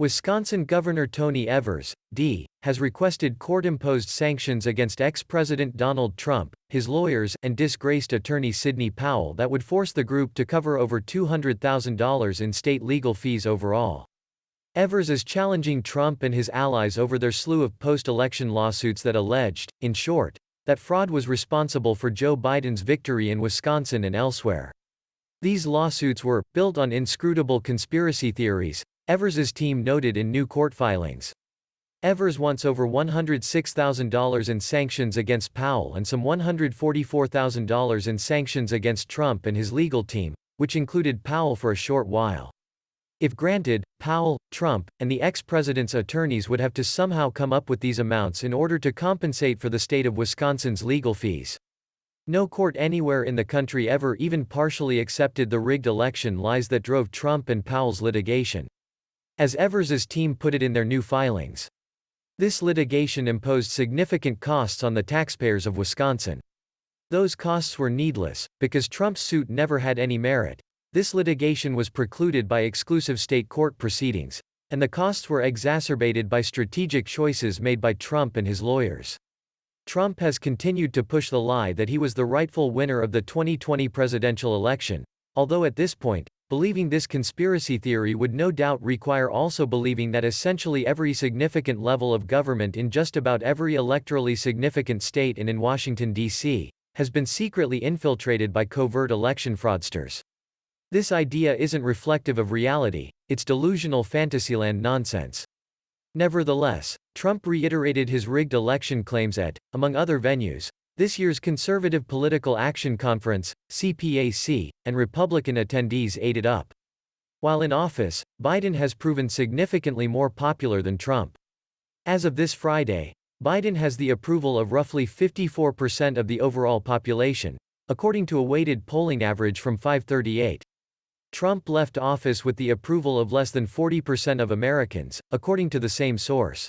Wisconsin Governor Tony Evers, D., has requested court-imposed sanctions against ex-President Donald Trump, his lawyers, and disgraced attorney Sidney Powell that would force the group to cover over $200,000 in state legal fees overall. Evers is challenging Trump and his allies over their slew of post-election lawsuits that alleged, in short, that fraud was responsible for Joe Biden's victory in Wisconsin and elsewhere. These lawsuits were built on inscrutable conspiracy theories, Evers's team noted in new court filings. Evers wants over $106,000 in sanctions against Powell and some $144,000 in sanctions against Trump and his legal team, which included Powell for a short while. If granted, Powell, Trump, and the ex-president's attorneys would have to somehow come up with these amounts in order to compensate for the state of Wisconsin's legal fees. No court anywhere in the country ever even partially accepted the rigged election lies that drove Trump and Powell's litigation. As Evers's team put it in their new filings, this litigation imposed significant costs on the taxpayers of Wisconsin. Those costs were needless, because Trump's suit never had any merit. This litigation was precluded by exclusive state court proceedings, and the costs were exacerbated by strategic choices made by Trump and his lawyers. Trump has continued to push the lie that he was the rightful winner of the 2020 presidential election, although at this point, believing this conspiracy theory would no doubt require also believing that essentially every significant level of government in just about every electorally significant state and in Washington, D.C., has been secretly infiltrated by covert election fraudsters. This idea isn't reflective of reality, it's delusional fantasyland nonsense. Nevertheless, Trump reiterated his rigged election claims at, among other venues, this year's Conservative Political Action Conference, CPAC, and Republican attendees ate it up. While in office, Biden has proven significantly more popular than Trump. As of this Friday, Biden has the approval of roughly 54% of the overall population, according to a weighted polling average from 538. Trump left office with the approval of less than 40% of Americans, according to the same source.